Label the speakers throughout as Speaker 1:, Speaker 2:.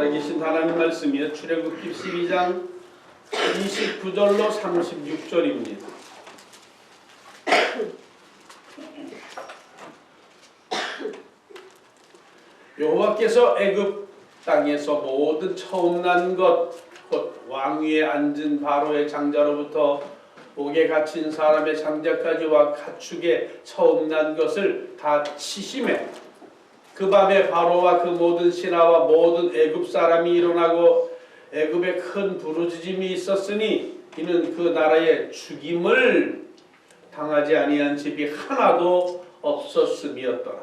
Speaker 1: 살아계신 하나님 말씀이요 출애굽기 12장 29절로 36절입니다. 여호와께서 애굽 땅에서 모든 처음 난 것 곧 왕위에 앉은 바로의 장자로부터 옥에 갇힌 사람의 장자까지와 가축의 처음 난 것을 다 치심해 그 밤에 바로와 그 모든 신하와 모든 애굽 사람이 일어나고 애굽에 큰 부르짖음이 있었으니 이는 그 나라에 죽임을 당하지 아니한 집이 하나도 없었음이었더라.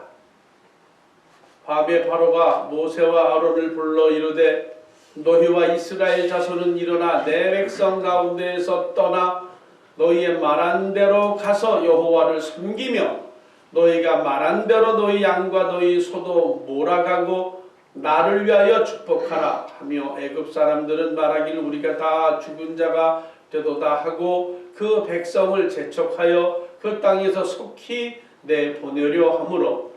Speaker 1: 밤에 바로가 모세와 아론을 불러 이르되 너희와 이스라엘 자손은 일어나 내 백성 가운데에서 떠나 너희의 말한 대로 가서 여호와를 섬기며 너희가 말한 대로 너희 양과 너희 소도 몰아가고 나를 위하여 축복하라 하며 애굽 사람들은 말하기를 우리가 다 죽은 자가 되도다 하고 그 백성을 재촉하여 그 땅에서 속히 내보내려 하므로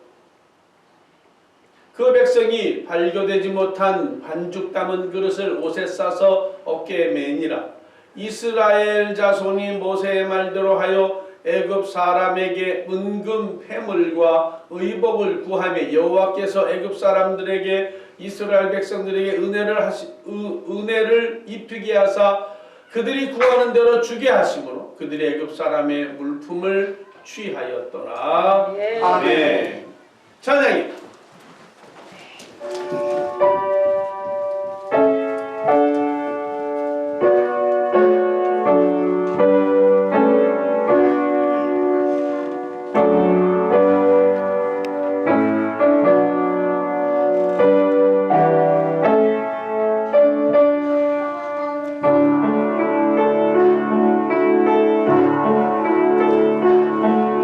Speaker 1: 그 백성이 발교되지 못한 반죽 담은 그릇을 옷에 싸서 어깨에 매니라. 이스라엘 자손이 모세의 말대로 하여 애굽 사람에게 은금 패물과 의복을 구하며 여호와께서 애굽 사람들에게 이스라엘 백성들에게 은혜를 입히게 하사 그들이 구하는 대로 주게 하심으로 그들이 애굽 사람의 물품을 취하였더라. 아멘. 찬양입니다.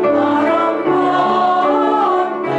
Speaker 2: 바람 가운데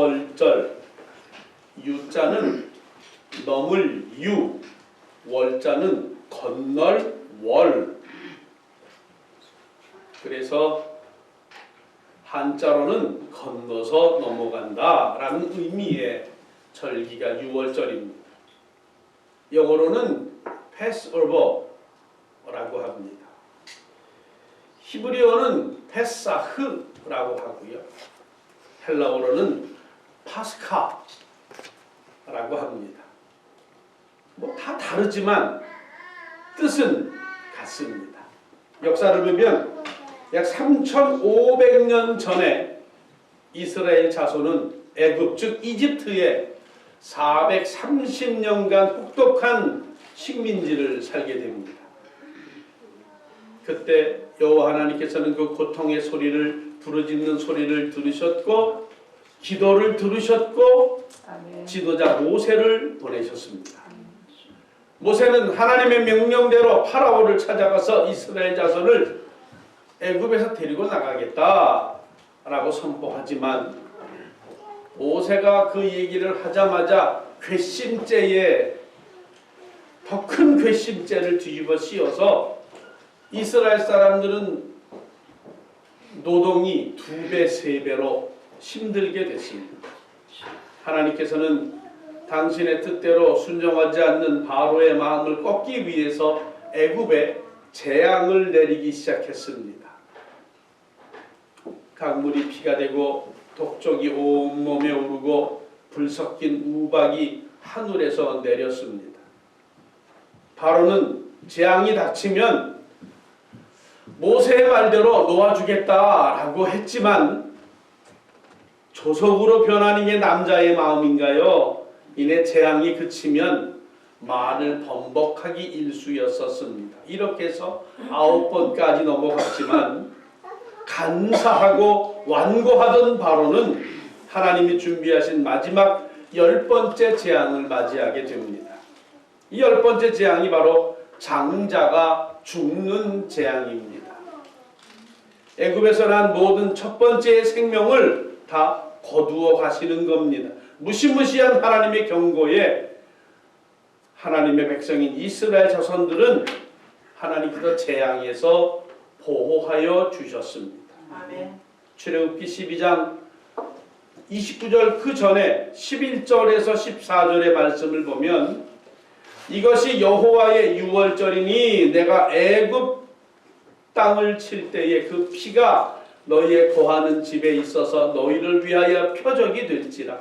Speaker 1: 유월절. 유자는 넘을 유, 월자는 건널 월. 그래서 한자로는 건너서 넘어간다 라는 의미의 절기가 유월절입니다. 영어로는 Passover라고 합니다. 히브리어는 페사흐라고 하고요. 헬라어로는 파스카라고 합니다. 뭐 다 다르지만 뜻은 같습니다. 역사를 보면 약 3,500년 전에 이스라엘 자손은 애굽 즉 이집트에 430년간 혹독한 식민지를 살게 됩니다. 그때 여호와 하나님께서는 그 고통의 소리를 부르짖는 소리를 들으셨고 기도를 들으셨고
Speaker 2: 아멘.
Speaker 1: 지도자 모세를 보내셨습니다. 모세는 하나님의 명령대로 파라오를 찾아가서 이스라엘 자손을 애굽에서 데리고 나가겠다라고 선포하지만 모세가 그 얘기를 하자마자 괘씸죄에 더 큰 괘씸죄를 뒤집어 씌워서 이스라엘 사람들은 노동이 2배, 3배로 힘들게 됐습니다. 하나님께서는 당신의 뜻대로 순종하지 않는 바로의 마음을 꺾기 위해서 애굽에 재앙을 내리기 시작했습니다. 강물이 피가 되고 독적이 온몸에 오르고 불 섞인 우박이 하늘에서 내렸습니다. 바로는 재앙이 닥치면 모세의 말대로 놓아주겠다라고 했지만 조석으로 변한 이게 남자의 마음인가요? 이내 재앙이 그치면 말을 번복하기 일쑤였었습니다. 이렇게 해서 9번까지 넘어갔지만 간사하고 완고하던 바로는 하나님이 준비하신 마지막 10번째 재앙을 맞이하게 됩니다. 이 10번째 재앙이 바로 장자가 죽는 재앙입니다. 애굽에서 난 모든 첫 번째의 생명을 다 거두어 가시는 겁니다. 무시무시한 하나님의 경고에 하나님의 백성인 이스라엘 자손들은 하나님께서 재앙에서 보호하여 주셨습니다.
Speaker 2: 아멘.
Speaker 1: 출애굽기 12장 29절 그 전에 11절에서 14절의 말씀을 보면 이것이 여호와의 유월절이니 내가 애굽 땅을 칠 때에 그 피가 너희의 거하는 집에 있어서 너희를 위하여 표적이 될지라.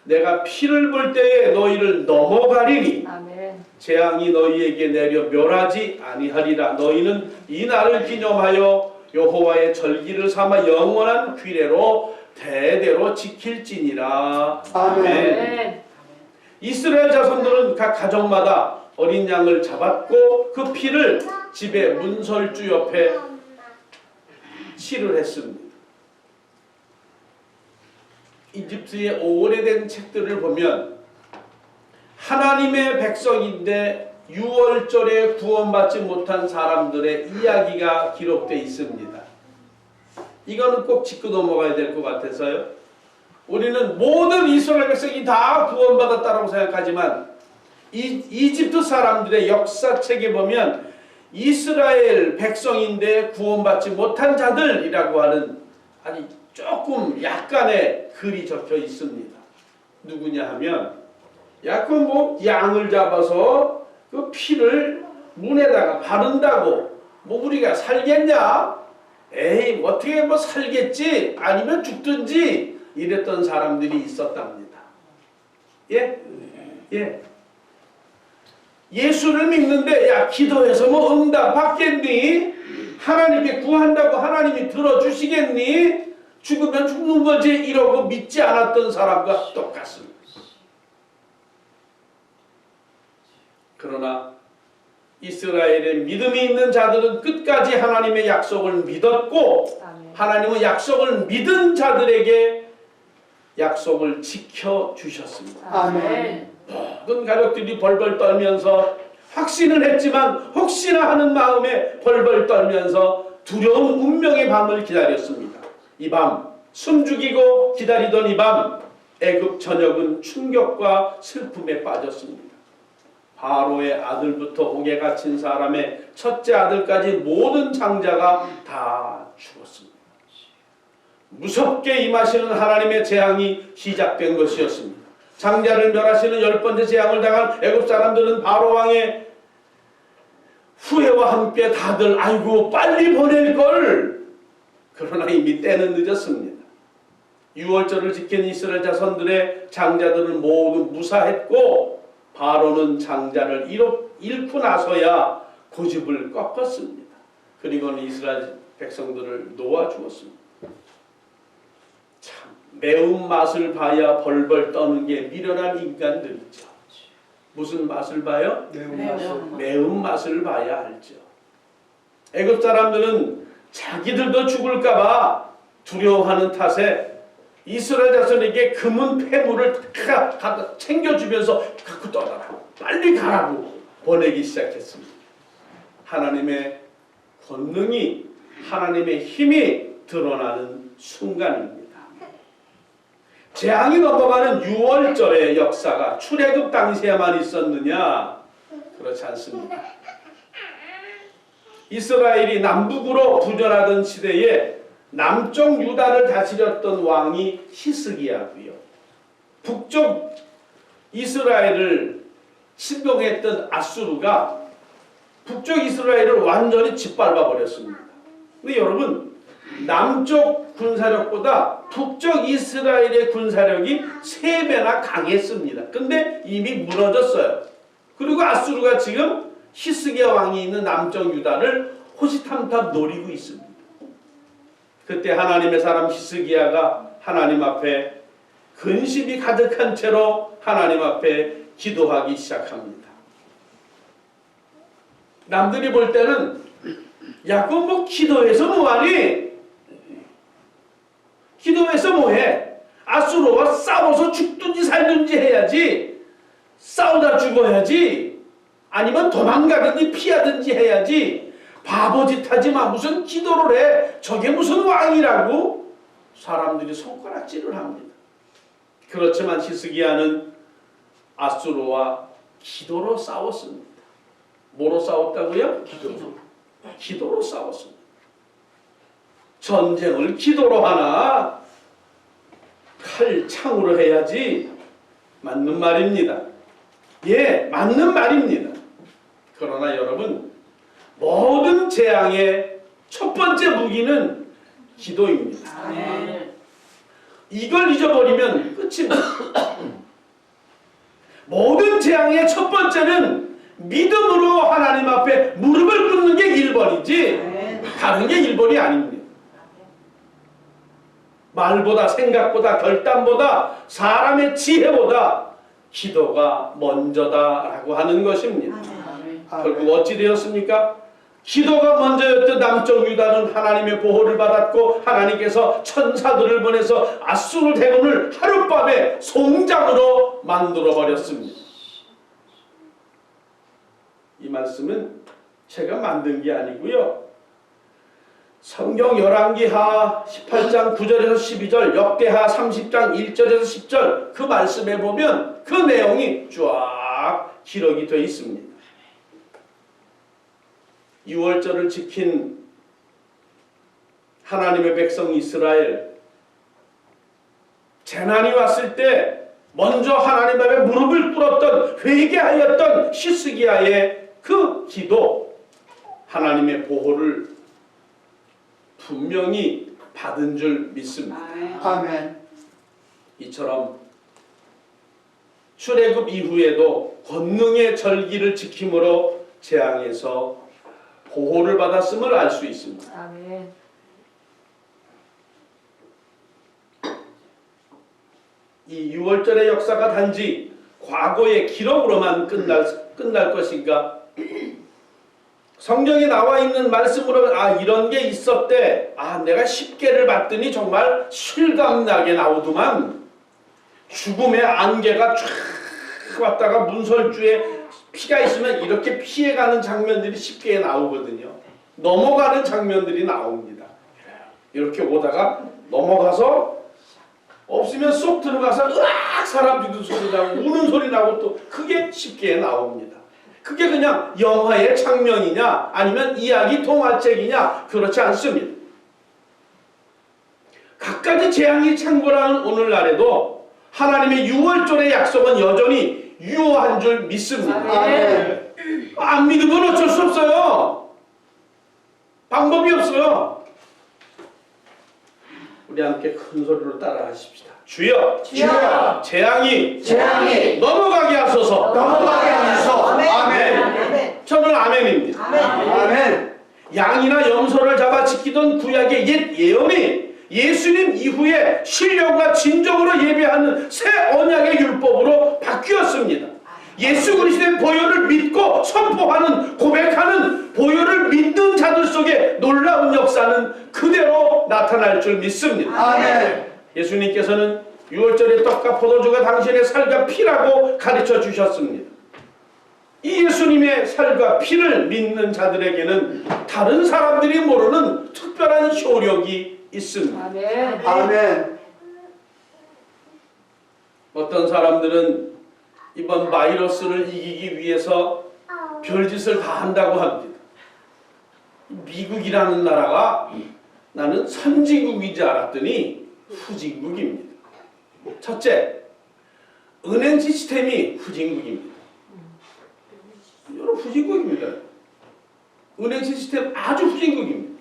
Speaker 1: 내가 피를 볼 때에 너희를 넘어가리니
Speaker 2: 아멘.
Speaker 1: 재앙이 너희에게 내려 멸하지 아니하리라. 너희는 이 날을 기념하여 여호와의 절기를 삼아 영원한 규례로 대대로 지킬지니라. 아멘. 이스라엘 자손들은 각 가정마다 어린 양을 잡았고 그 피를 집의 문설주 옆에 칠을 했습니다. 이집트의 오래된 책들을 보면 하나님의 백성인데 유월절에 구원받지 못한 사람들의 이야기가 기록되어 있습니다. 이거는 꼭 짚고 넘어가야 될 것 같아서요. 우리는 모든 이스라엘 백성이 다 구원받았다고 생각하지만 이집트 사람들의 역사책에 보면 이스라엘 백성인데 구원받지 못한 자들이라고 하는 아니 조금 약간의 글이 적혀 있습니다. 누구냐 하면 약간 뭐 양을 잡아서 그 피를 문에다가 바른다고 뭐 우리가 살겠냐? 에이 어떻게 뭐 살겠지? 아니면 죽든지 이랬던 사람들이 있었답니다. 예? 예. 예수를 믿는데 야 기도해서 뭐 응답 받겠니? 하나님께 구한다고 하나님이 들어주시겠니? 죽으면 죽는 거지 이러고 믿지 않았던 사람과 똑같습니다. 그러나 이스라엘의 믿음이 있는 자들은 끝까지 하나님의 약속을 믿었고 하나님은 약속을 믿은 자들에게 약속을 지켜주셨습니다.
Speaker 2: 아멘.
Speaker 1: 모든 가족들이 벌벌 떨면서 확신은 했지만 혹시나 하는 마음에 벌벌 떨면서 두려운 운명의 밤을 기다렸습니다. 이 밤 숨죽이고 기다리던 이 밤 애굽 전역은 충격과 슬픔에 빠졌습니다. 바로의 아들부터 옥에 갇힌 사람의 첫째 아들까지 모든 장자가 다 죽었습니다. 무섭게 임하시는 하나님의 재앙이 시작된 것이었습니다. 장자를 멸하시는 10번째 재앙을 당한 애굽 사람들은 바로 왕의 후회와 함께 다들 아이고 빨리 보낼걸. 그러나 이미 때는 늦었습니다. 유월절을 지킨 이스라엘 자손들의 장자들은 모두 무사했고 바로는 장자를 잃고 나서야 고집을 꺾었습니다. 그리고는 이스라엘 백성들을 놓아주었습니다. 참 매운맛을 봐야 벌벌 떠는 게 미련한 인간들이죠. 무슨 맛을 봐요? 매운맛을 봐야 알죠. 애굽 사람들은 자기들도 죽을까봐 두려워하는 탓에 이스라엘 자손에게 금은 폐물을 다 챙겨주면서 갖고 떠나라, 빨리 가라고 보내기 시작했습니다. 하나님의 권능이, 하나님의 힘이 드러나는 순간입니다. 재앙이 넘어가는 6월절의 역사가 출애굽 당시에만 있었느냐? 그렇지 않습니다. 이스라엘이 남북으로 부전하던 시대에 남쪽 유다를 다스렸던 왕이 히스기야고요. 북쪽 이스라엘을 침공했던 아수르가 북쪽 이스라엘을 완전히 짓밟아 버렸습니다. 근데 여러분, 남쪽 군사력보다 북쪽 이스라엘의 군사력이 3배나 강했습니다. 근데 이미 무너졌어요. 그리고 아수르가 지금 히스기야 왕이 있는 남쪽 유다를 호시탐탐 노리고 있습니다. 그때 하나님의 사람 히스기야가 하나님 앞에 근심이 가득한 채로 하나님 앞에 기도하기 시작합니다. 남들이 볼 때는 야, 그건 뭐 기도해서 뭐하니? 기도해서 뭐해? 아수르와 싸워서 죽든지 살든지 해야지. 싸우다 죽어야지. 아니면 도망가든지 피하든지 해야지. 바보짓 하지마. 무슨 기도를 해? 저게 무슨 왕이라고? 사람들이 손가락질을 합니다. 그렇지만 히스기야는 아수르와 기도로 싸웠습니다. 뭐로 싸웠다고요? 기도로 싸웠습니다. 전쟁을 기도로 하나? 칼, 창으로 해야지. 맞는 말입니다. 예, 맞는 말입니다. 그러나 여러분, 모든 재앙의 첫 번째 무기는 기도입니다. 이걸 잊어버리면 끝입니다. 모든 재앙의 첫 번째는 믿음으로 하나님 앞에 무릎을 꿇는 게 1번이지 다른 게 1번이 아닙니다. 말보다, 생각보다, 결단보다, 사람의 지혜보다 기도가 먼저다라고 하는 것입니다. 결국 어찌 되었습니까? 기도가 먼저였던 남쪽 유다는 하나님의 보호를 받았고 하나님께서 천사들을 보내서 아수르 대군을 하룻밤에 송장으로 만들어버렸습니다. 이 말씀은 제가 만든 게 아니고요. 성경 열왕기하 18장 9절에서 12절, 역대하 30장 1절에서 10절 그 말씀에 보면 그 내용이 쫙 기록이 되어 있습니다. 6월절을 지킨 하나님의 백성 이스라엘, 재난이 왔을 때 먼저 하나님 앞에 무릎을 꿇었던, 회개하였던 히스기야의 그 기도, 하나님의 보호를 분명히 받은 줄 믿습니다.
Speaker 2: 아멘.
Speaker 1: 이처럼 출애굽 이후에도 권능의 절기를 지킴으로 재앙에서 보호를 받았음을 알 수 있습니다.
Speaker 3: 아멘.
Speaker 1: 이 6월절의 역사가 단지 과거의 기록으로만 끝날 것인가? 성경에 나와 있는 말씀으로 이런 게 있었대. 내가 10개를 봤더니 정말 실감나게 나오더만. 죽음의 안개가 쫙 왔다가 문설주에 피가 있으면 이렇게 피해가는 장면들이 쉽게 나오거든요. 넘어가는 장면들이 나옵니다. 이렇게 오다가 넘어가서 없으면 쏙 들어가서 으악 사람 죽는 소리 나고 우는 소리 나고 또 그게 쉽게 나옵니다. 그게 그냥 영화의 장면이냐 아니면 이야기 동화책이냐 그렇지 않습니다. 갖가지 재앙이 창궐하는 오늘날에도 하나님의 6월절의 약속은 여전히 유효한 줄 믿습니다. 안 믿으면 어쩔 수 없어요. 방법이 없어요. 우리 함께 큰 소리로 따라 하십시다. 주여,
Speaker 2: 주여,
Speaker 1: 재앙이
Speaker 2: 넘어가게 하소서.
Speaker 1: 아멘. 저는 아멘입니다.
Speaker 2: 아멘.
Speaker 1: 양이나 염소를 잡아 지키던 구약의 옛 예언이 예수님 이후에 신령과 진정으로 예배하는 새 언약의 율법으로 바뀌었습니다. 예수 그리스도의 보혈을 믿고 선포하는 고백하는 보혈을 믿는 자들 속에 놀라운 역사는 그대로 나타날 줄 믿습니다.
Speaker 2: 아멘.
Speaker 1: 예수님께서는 6월절의 떡과 포도주가 당신의 살과 피라고 가르쳐 주셨습니다. 이 예수님의 살과 피를 믿는 자들에게는 다른 사람들이 모르는 특별한 효력이 있습니다.
Speaker 2: 아멘.
Speaker 1: 어떤 사람들은 이번 바이러스를 이기기 위해서 별짓을 다 한다고 합니다. 미국이라는 나라가 나는 선진국이지 알았더니 후진국입니다. 첫째, 은행 시스템이 후진국입니다. 여러분 후진국입니다. 은행 시스템 아주 후진국입니다.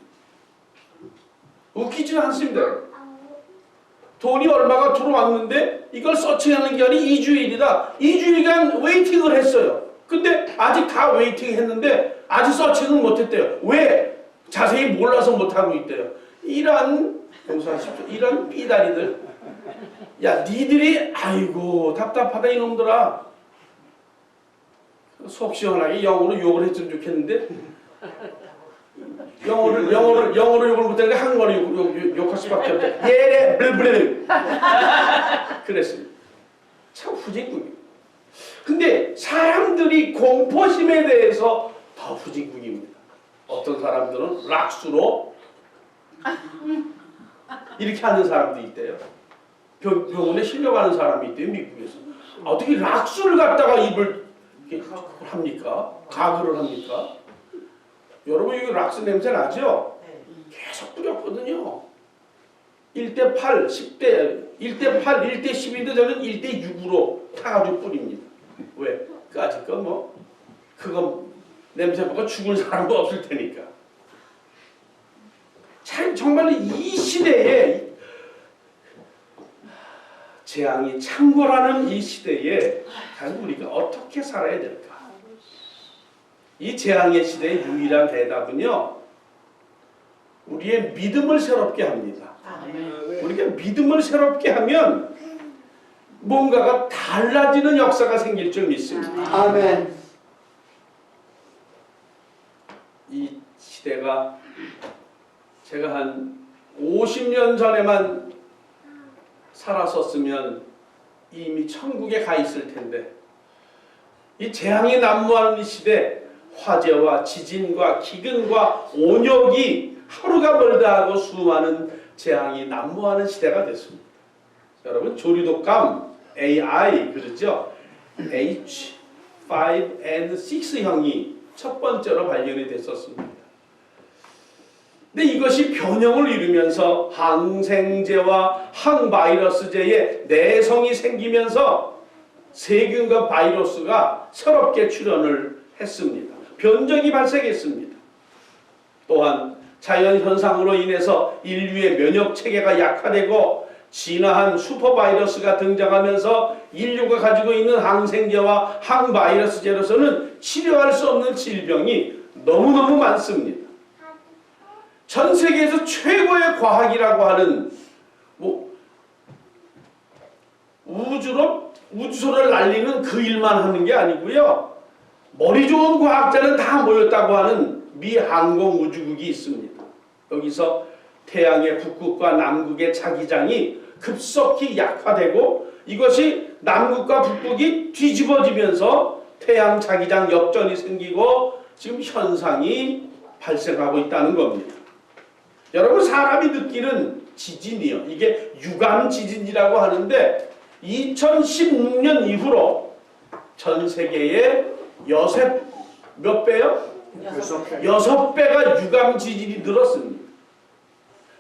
Speaker 1: 웃기지는 않습니다. 돈이 얼마가 들어왔는데 이걸 서칭하는 기간이 2주일이다. 2주일간 웨이팅을 했어요. 근데 아직 다 웨이팅 했는데 아직 서칭을 못했대요. 왜? 자세히 몰라서 못하고 있대요. 이런 용서하십시오. 이런 삐다리들. 야 니들이 아이고 답답하다 이놈들아. 속 시원하게 영어로 욕을 했으면 좋겠는데 영어로 욕을 못하니까 한국어로 욕할 수밖에 없죠. 예래 블블 그랬습니다. 참 후진국이에요. 근데 사람들이 공포심에 대해서 더 후진국입니다. 어떤 사람들은 락수로 이렇게 하는 사람도 있대요. 병원에 실려가는 사람이 있대요. 미국에서. 어떻게 락수를 갖다가 입을 합니까? 가글을 합니까? 여러분 여기 락스 냄새 나죠? 계속 뿌렸거든요. 1대8, 10대, 1대8, 1대10인데 저는 1대6으로 타가지고 뿌립니다. 왜? 까짓 거 뭐 그거 냄새 보고 죽을 사람도 없을 테니까. 참 정말 이 시대에 재앙이 창궐하는 이 시대에 과연 우리가 어떻게 살아야 될까? 이 재앙의 시대의 유일한 대답은요, 우리의 믿음을 새롭게 합니다. 우리가 믿음을 새롭게 하면 뭔가가 달라지는 역사가 생길 줄 믿습니다.
Speaker 2: 아멘.
Speaker 1: 이 시대가 제가 한 50년 전에만 살았었으면 이미 천국에 가 있을 텐데, 이 재앙이 난무하는 이 시대, 화재와 지진과 기근과 온역이 하루가 멀다 하고 수많은 재앙이 난무하는 시대가 됐습니다. 여러분 조류독감 AI 그러죠? H5N6형이 첫 번째로 발견이 됐었습니다. 근데 이것이 변형을 이루면서 항생제와 항바이러스제의 내성이 생기면서 세균과 바이러스가 새롭게 출현을 했습니다. 변종이 발생했습니다. 또한 자연현상으로 인해서 인류의 면역체계가 약화되고 진화한 슈퍼바이러스가 등장하면서 인류가 가지고 있는 항생제와 항바이러스제로서는 치료할 수 없는 질병이 너무너무 많습니다. 전 세계에서 최고의 과학이라고 하는 우주소를 날리는 그 일만 하는 게 아니고요. 머리 좋은 과학자는 다 모였다고 하는 미 항공우주국이 있습니다. 여기서 태양의 북극과 남극의 자기장이 급속히 약화되고 이것이 남극과 북극이 뒤집어지면서 태양 자기장 역전이 생기고 지금 현상이 발생하고 있다는 겁니다. 여러분 사람이 느끼는 지진이요. 이게 유감 지진이라고 하는데 2016년 이후로 전 세계에 몇 배요? 6배가 유감 지진이 늘었습니다.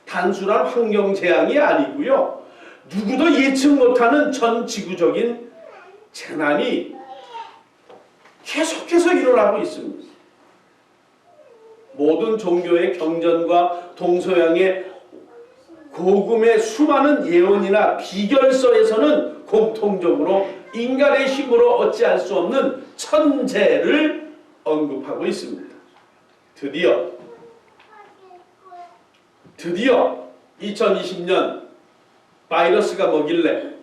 Speaker 1: 단순한 환경 재앙이 아니고요. 누구도 예측 못하는 전 지구적인 재난이 계속해서 일어나고 있습니다. 모든 종교의 경전과 동서양의 고금의 수많은 예언이나 비결서에서는 공통적으로 인간의 힘으로 어찌할 수 없는 천재를 언급하고 있습니다. 드디어 2020년 바이러스가 뭐길래,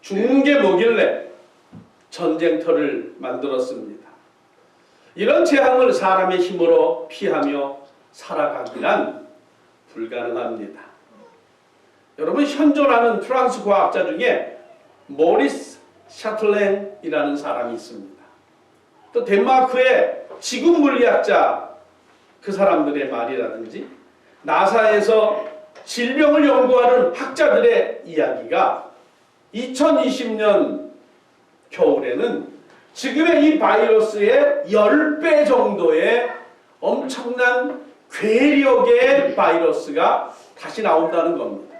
Speaker 1: 죽는 게 뭐길래 전쟁터를 만들었습니다. 이런 재앙을 사람의 힘으로 피하며 살아가기란 불가능합니다. 여러분, 현존하는 프랑스 과학자 중에 모리스 샤틀랭이라는 사람이 있습니다. 또 덴마크의 지구 물리학자, 그 사람들의 말이라든지 나사에서 질병을 연구하는 학자들의 이야기가 2020년 겨울에는 지금의 이 바이러스의 10배 정도의 엄청난 괴력의 바이러스가 다시 나온다는 겁니다.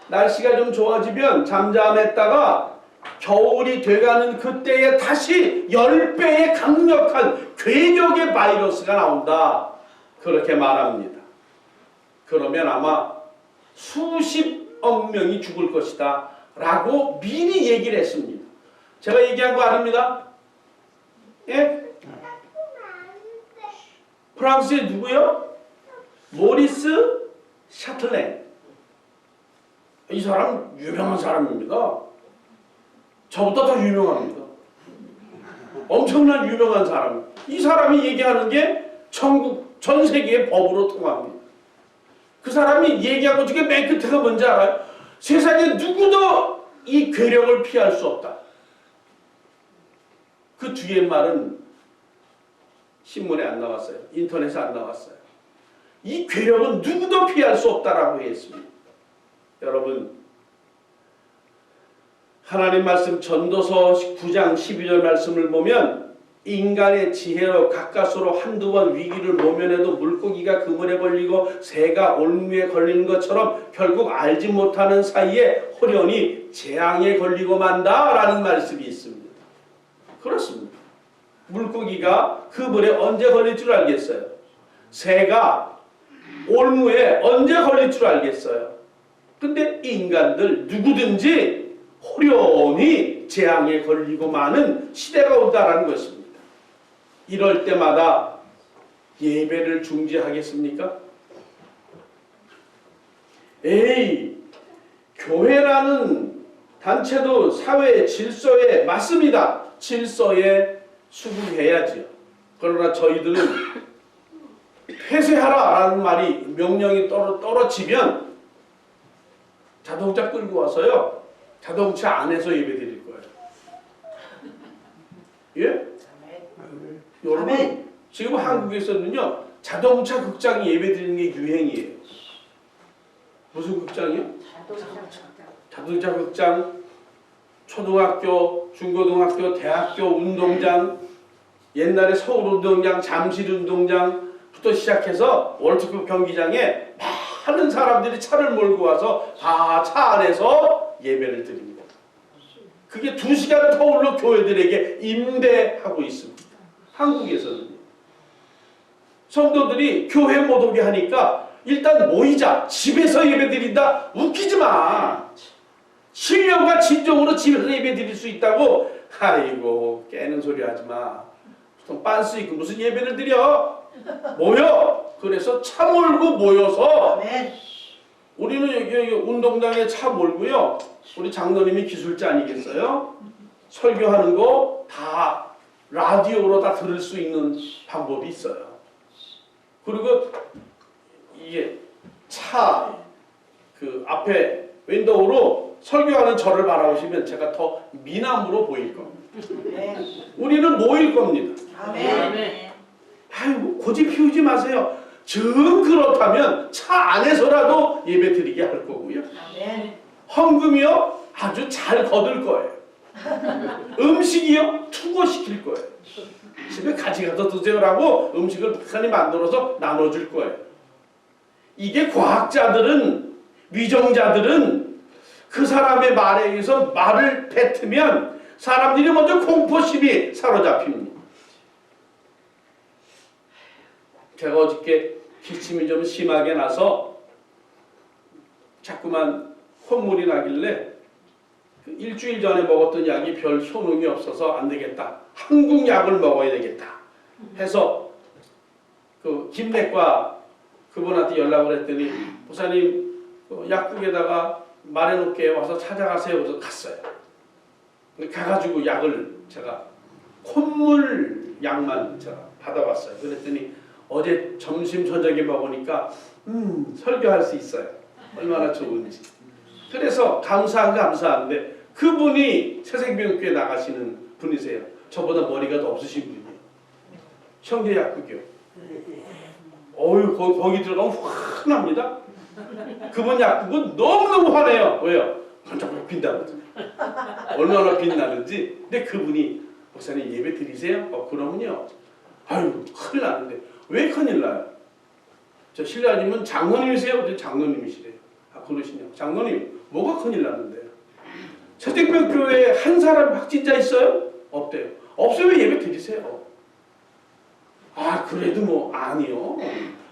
Speaker 1: 날씨가 좀 좋아지면 잠잠했다가 겨울이 돼가는 그때에 다시 10배의 강력한 괴력의 바이러스가 나온다. 그렇게 말합니다. 그러면 아마 수십억 명이 죽을 것이다 라고 미리 얘기를 했습니다. 제가 얘기한 거 아닙니다. 예? 프랑스의 누구요? 모리스 샤틀랭. 이 사람 유명한 사람입니다. 저보다 더 유명합니다. 엄청난 유명한 사람. 이 사람이 얘기하는 게 전 세계의 법으로 통합니다. 그 사람이 얘기한 것 중에 맨 끝에가 뭔지 알아요? 세상에 누구도 이 괴력을 피할 수 없다. 그 뒤에 말은 신문에 안 나왔어요. 인터넷에 안 나왔어요. 이 괴력은 누구도 피할 수 없다라고 했습니다. 여러분, 하나님 말씀 전도서 9장 12절 말씀을 보면 인간의 지혜로 가까스로 한두 번 위기를 모면해도 물고기가 그물에 걸리고 새가 올무에 걸리는 것처럼 결국 알지 못하는 사이에 호련히 재앙에 걸리고 만다라는 말씀이 있습니다. 그렇습니다. 물고기가 그물에 언제 걸릴 줄 알겠어요? 새가 올무에 언제 걸릴 줄 알겠어요? 근데 인간들 누구든지 호련히 재앙에 걸리고 마는 시대가 온다라는 것입니다. 이럴 때마다 예배를 중지하겠습니까? 에이, 교회라는 단체도 사회 질서에 맞습니다. 질서에 수긍해야지요. 그러나 저희들은 폐쇄하라라는 말이 명령이 떨어지면 자동차 끌고 와서요, 자동차 안에서 예배 드릴 거예요. 예? 여러분, 지금 한국에서는요, 자동차 극장 예배 드리는 게 유행이에요. 무슨 극장이요? 자동차 극장, 초등학교, 중고등학교, 대학교 운동장, 옛날에 서울운동장, 잠실운동장부터 시작해서 월드컵 경기장에 많은 사람들이 차를 몰고 와서 다 차 안에서 예배를 드립니다. 그게 2시간 터울로 교회들에게 임대하고 있습니다. 한국에서는 성도들이 교회 못 오게 하니까 일단 모이자, 집에서 예배드린다. 웃기지 마. 신령과 진정으로 집에서 예배드릴 수 있다고. 아이고, 깨는 소리 하지 마. 보통 빤스 입고 무슨 예배를 드려? 모여. 그래서 차 몰고 모여서 우리는 여기 운동장에 차 몰고요, 우리 장로님이 기술자 아니겠어요? 설교하는 거 다 라디오로 다 들을 수 있는 방법이 있어요. 그리고 이게 차 그 앞에 윈도우로 설교하는 저를 바라보시면 제가 더 미남으로 보일 겁니다. 우리는 모일 겁니다. 아이고, 고집 피우지 마세요. 정 그렇다면 차 안에서라도 예배 드리게 할 거고요.
Speaker 3: 아멘.
Speaker 1: 헌금이요 아주 잘 거둘 거예요. 음식이요 투고시킬 거예요. 집에 가져가서 드세요라고 음식을 많이 만들어서 나눠줄 거예요. 이게 과학자들은, 위정자들은 그 사람의 말에 의해서 말을 뱉으면 사람들이 먼저 공포심이 사로잡힙니다. 제가 어저께 기침이 좀 심하게 나서 자꾸만 콧물이 나길래 일주일 전에 먹었던 약이 별 효능이 없어서 안 되겠다. 한국 약을 먹어야 되겠다. 해서 그 김내과 그분한테 연락을 했더니 목사님 약국에다가 말해놓게 와서 찾아가세요. 그래서 갔어요. 가가지고 약을 제가 콧물 약만 제가 받아왔어요. 그랬더니 어제 점심 저녁에 먹으니까 설교할 수 있어요. 얼마나 좋은지. 그래서 감사한데 그분이 새생명교회 나가시는 분이세요. 저보다 머리가 더 없으신 분이에요. 형제약국이요. 어휴 거기 들어가면 화납니다. 그분 약국은 너무너무 화내요. 왜요? 반짝반짝 빈다고. 얼마나 빛나는지. 근데 그분이 목사님 예배 드리세요? 그러면요. 아유 큰일 나는데. 왜 큰일 나요? 저 신라님은 장로님이세요? 장로님이시래요. 그러시냐고. 장로님 뭐가 큰일 났는데요? 새생명교회에 한 사람 확진자 있어요? 없대요. 없으면 예배 드리세요. 그래도 뭐 아니요.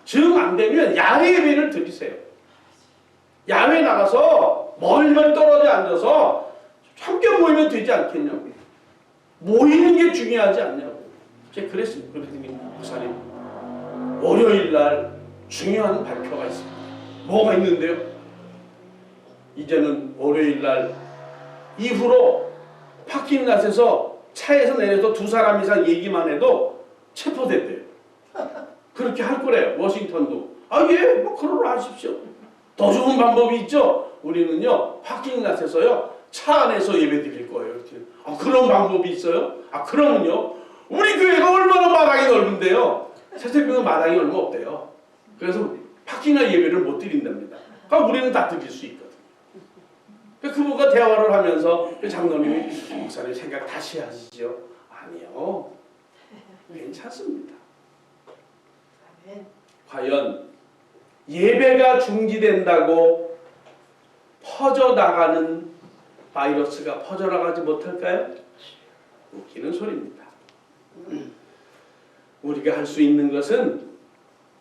Speaker 1: 정 안 되면 야외 예배를 드리세요. 야외 나가서 멀리 떨어져 앉아서 함께 모이면 되지 않겠냐고. 모이는 게 중요하지 않냐고. 제가 그랬습니다. 그랬더니 목사님 월요일 날 중요한 발표가 있습니다. 뭐가 있는데요? 이제는 월요일 날 이후로 파킹랏에서 차에서 내려서 2사람 이상 얘기만 해도 체포됐대요. 그렇게 할 거래요. 워싱턴도. 예, 뭐 그러러 하십시오. 더 좋은 방법이 있죠. 우리는요 파킹랏에서요 차 안에서 예배 드릴 거예요. 그런 방법이 있어요? 그러면요 우리 교회가 얼마나 마당이 넓은데요. 새생명은 마당이 얼마 없대요. 그래서 파킹랏 예배를 못 드린답니다. 그러니까 우리는 다 드릴 수 있거든요. 그분과 대화를 하면서 장로님이 목사님 생각 다시 하시죠. 아니요. 괜찮습니다. 과연 예배가 중지된다고 퍼져나가는 바이러스가 퍼져나가지 못할까요? 웃기는 소리입니다. 우리가 할 수 있는 것은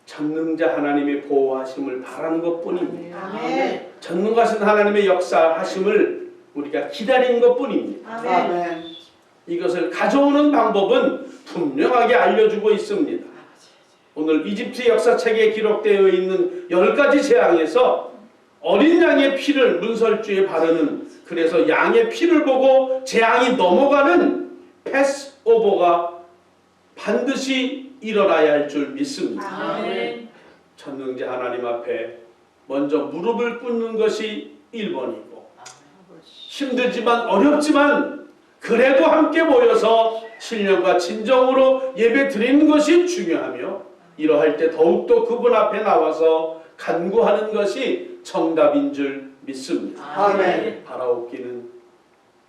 Speaker 1: 전능자 하나님의 보호하심을 바라는 것뿐입니다.
Speaker 3: 아멘.
Speaker 1: 전능하신 하나님의 역사하심을 우리가 기다리는 것뿐입니다.
Speaker 3: 아멘.
Speaker 1: 이것을 가져오는 방법은 분명하게 알려주고 있습니다. 오늘 이집트 역사책에 기록되어 있는 10가지 재앙에서 어린 양의 피를 문설주에 바르는, 그래서 양의 피를 보고 재앙이 넘어가는 패스오버가 반드시 일어나야 할 줄 믿습니다.
Speaker 3: 아멘.
Speaker 1: 전능자 하나님 앞에 먼저 무릎을 꿇는 것이 1번이고, 힘들지만 어렵지만 그래도 함께 모여서 신령과 진정으로 예배 드리는 것이 중요하며, 이러할 때 더욱더 그분 앞에 나와서 간구하는 것이 정답인 줄 믿습니다.
Speaker 3: 아멘.
Speaker 1: 바라옵기는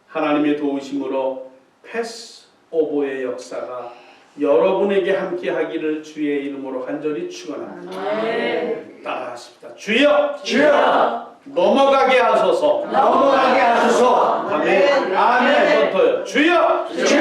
Speaker 1: 하나님의 도우심으로 패스오버의 역사가 여러분에게 함께 하기를 주의 이름으로 간절히 축원합니다.
Speaker 3: 아멘.
Speaker 1: 따라하십시다. 주여,
Speaker 2: 주여
Speaker 1: 넘어가게 하소서.
Speaker 2: 넘어가게 하소서.
Speaker 1: 아멘.
Speaker 2: 아멘.
Speaker 1: 더요. 주여,
Speaker 2: 주여